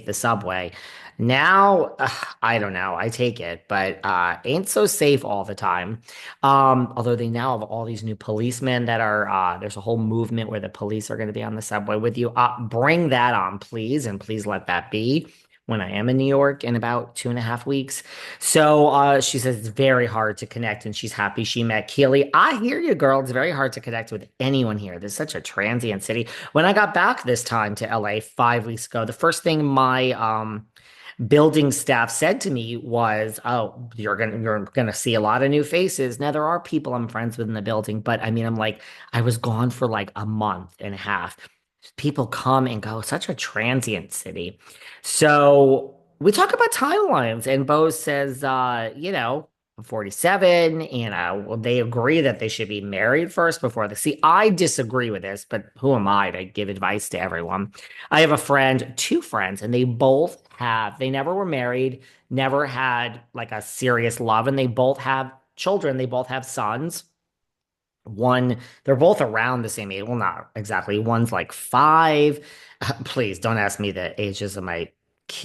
the subway. Now, I don't know. I take it, but ain't so safe all the time. Although they now have all these new policemen that are there's a whole movement where the police are going to be on the subway with you. Bring that on, please, and please let that be when I am in New York in about 2.5 weeks. So she says it's very hard to connect, and she's happy she met Keely. I hear you, girl. It's very hard to connect with anyone here. This is such a transient city. When I got back this time to LA 5 weeks ago, the first thing my building staff said to me was, "Oh, you're gonna see a lot of new faces." Now there are people I'm friends with in the building, but I mean, I'm like, I was gone for like a month and a half. People come and go, such a transient city. So we talk about timelines, and Bo says, I'm 47, and well, they agree that they should be married first before they see. I disagree with this, but who am I to give advice to everyone? I have a friend, two friends, and they never were married, never had like a serious love, and they both have children. They both have sons. They're both around the same age. Well, not exactly. One's like 5. Please don't ask me the ages of my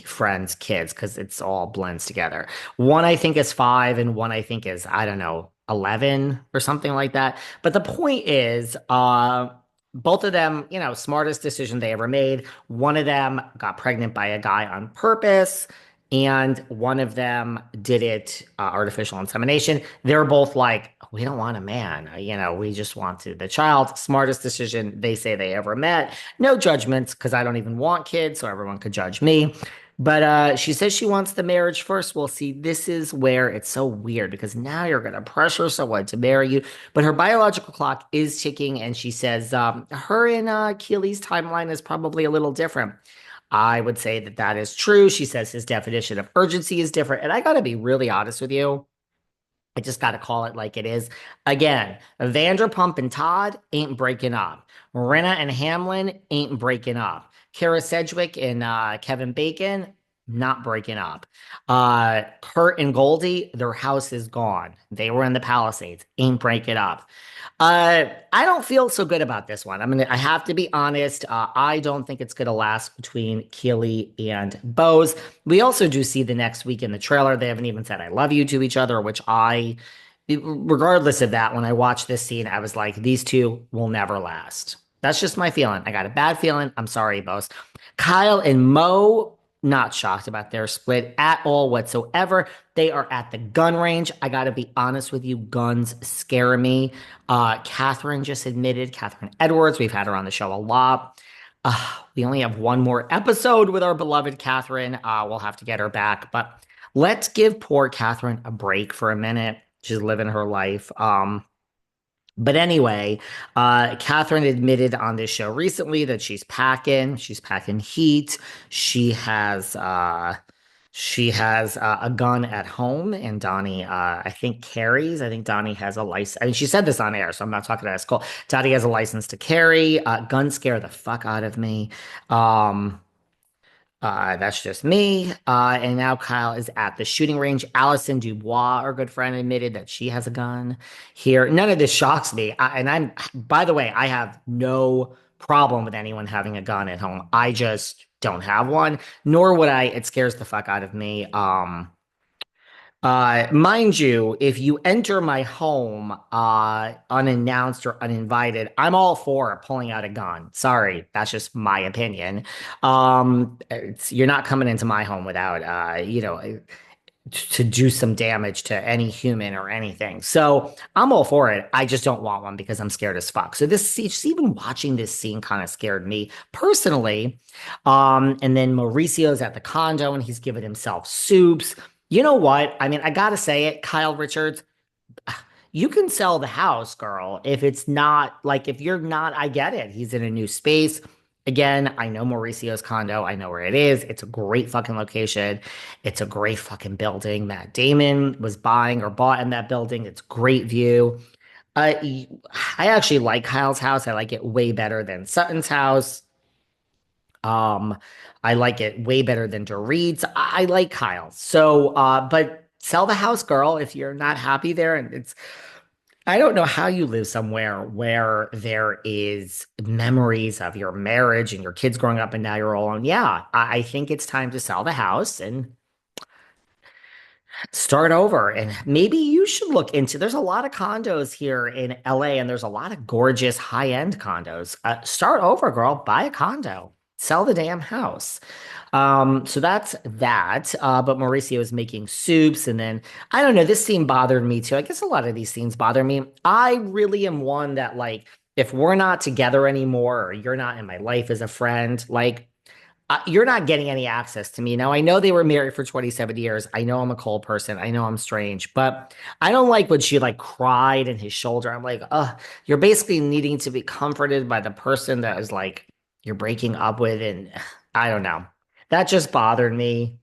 friends' kids because it's all blends together. One I think is 5, and one I think is, I don't know, 11 or something like that. But the point is, both of them, smartest decision they ever made. One of them got pregnant by a guy on purpose, and one of them did it artificial insemination. They're both like, we don't want a man. We just want the child. Smartest decision they say they ever met. No judgments because I don't even want kids, so everyone could judge me. But she says she wants the marriage first. Well, see, this is where it's so weird because now you're going to pressure someone to marry you. But her biological clock is ticking, and she says her and Keely's timeline is probably a little different. I would say that that is true. She says his definition of urgency is different. And I got to be really honest with you. I just got to call it like it is. Again, Vanderpump and Todd ain't breaking up. Marina and Hamlin ain't breaking up. Kara Sedgwick and Kevin Bacon, not breaking up. Kurt and Goldie, their house is gone. They were in the Palisades, ain't breaking up. I don't feel so good about this one. I have to be honest. I don't think it's gonna last between Keely and Bose. We also do see the next week in the trailer. They haven't even said I love you to each other, which regardless of that, when I watched this scene, I was like, these two will never last. That's just my feeling. I got a bad feeling. I'm sorry, Bose. Kyle and Mo, not shocked about their split at all whatsoever. They are at the gun range. I got to be honest with you, guns scare me. Catherine just admitted, Catherine Edwards, we've had her on the show a lot. We only have one more episode with our beloved Catherine. We'll have to get her back, but let's give poor Catherine a break for a minute. She's living her life. But anyway, Catherine admitted on this show recently that she's packing. She's packing heat. She has a gun at home, and Donnie, I think carries. I think Donnie has a license. I mean, she said this on air, so I'm not talking out of school. Donnie has a license to carry. Guns scare the fuck out of me. Um, that's just me. And now Kyle is at the shooting range. Allison Dubois, our good friend, admitted that she has a gun here. None of this shocks me. By the way, I have no problem with anyone having a gun at home. I just don't have one, nor would I. It scares the fuck out of me. Mind you, if you enter my home unannounced or uninvited, I'm all for pulling out a gun. Sorry, that's just my opinion. You're not coming into my home without to do some damage to any human or anything. So I'm all for it. I just don't want one because I'm scared as fuck. So just even watching this scene kind of scared me personally. And then Mauricio's at the condo and he's giving himself soups. You know what? I mean, I gotta say it, Kyle Richards, you can sell the house, girl. If you're not, I get it. He's in a new space. Again, I know Mauricio's condo. I know where it is. It's a great fucking location. It's a great fucking building. Matt Damon was buying or bought in that building. It's great view. I actually like Kyle's house. I like it way better than Sutton's house. Um, I like it way better than Dorit's. I like Kyle. So, but sell the house, girl, if you're not happy there. And I don't know how you live somewhere where there is memories of your marriage and your kids growing up and now you're all alone. Yeah, I think it's time to sell the house and start over. And maybe you should look into, there's a lot of condos here in LA and there's a lot of gorgeous high-end condos. Start over, girl. Buy a condo. Sell the damn house. So that's that. But Mauricio is making soups, and then I don't know, this scene bothered me too. I guess a lot of these scenes bother me. I really am one that like if we're not together anymore or you're not in my life as a friend, like you're not getting any access to me. Now, I know they were married for 27 years. I know I'm a cold person. I know I'm strange, but I don't like when she like cried in his shoulder. I'm like, you're basically needing to be comforted by the person that is like you're breaking up with. And I don't know. That just bothered me.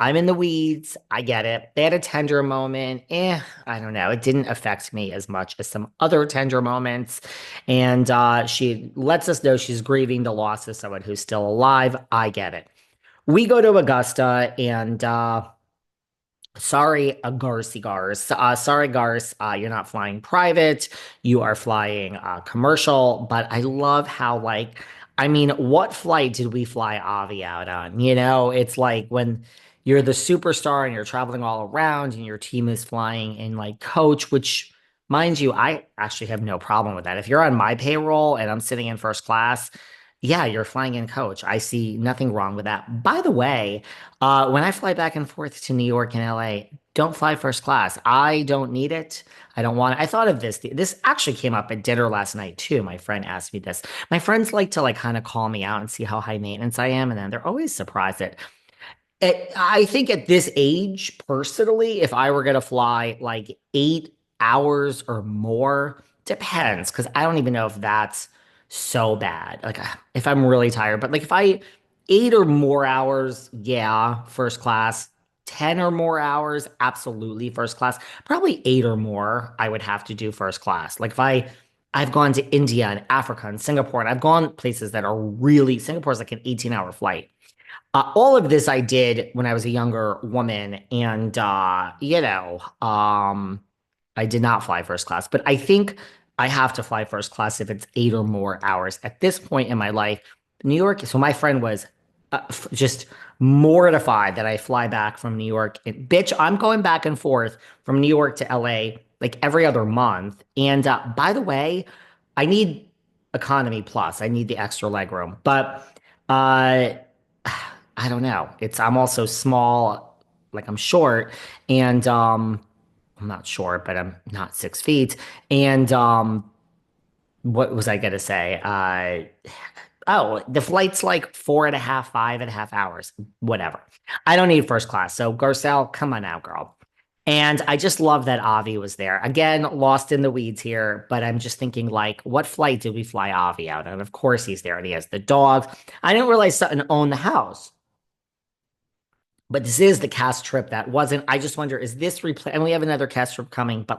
I'm in the weeds. I get it. They had a tender moment. I don't know. It didn't affect me as much as some other tender moments. And she lets us know she's grieving the loss of someone who's still alive. I get it. We go to Augusta and sorry, Garci Gars. Sorry, Gars, you're not flying private. You are flying commercial. But I love how, like, I mean, what flight did we fly Avi out on? You know, it's like when you're the superstar and you're traveling all around and your team is flying in like coach, which, mind you, I actually have no problem with that. If you're on my payroll and I'm sitting in first class, yeah, you're flying in coach. I see nothing wrong with that. By the way, when I fly back and forth to New York and LA, don't fly first class. I don't need it. I don't want it. I thought of this. This actually came up at dinner last night too. My friend asked me this. My friends like to like kind of call me out and see how high maintenance I am, and then they're always surprised that I think at this age, personally, if I were going to fly like 8 hours or more, depends, because I don't even know if that's so bad. Like, if I'm really tired, but like if I 8 or more hours, yeah, first class. 10 or more hours, absolutely first class. Probably eight or more, I would have to do first class. Like if I've gone to India and Africa and Singapore, and I've gone places that are really, Singapore's like an 18-hour flight. All of this I did when I was a younger woman, and I did not fly first class. But I think I have to fly first class if it's 8 or more hours. At this point in my life, New York. So my friend was just mortified that I fly back from New York. And, bitch, I'm going back and forth from New York to LA like every other month. And by the way, I need economy plus. I need the extra leg room, but. Uh, I don't know. I'm also small, like I'm short, and I'm not short, but I'm not 6 feet. And what was I gonna say? Oh, the flight's like 4.5, 5.5 hours, whatever. I don't need first class. So Garcelle, come on now, girl. And I just love that Avi was there. Again, lost in the weeds here, but I'm just thinking like, what flight did we fly Avi out? And of course he's there and he has the dog. I didn't realize Sutton owned the house. But this is the cast trip that wasn't. I just wonder, is this replay? And we have another cast trip coming, but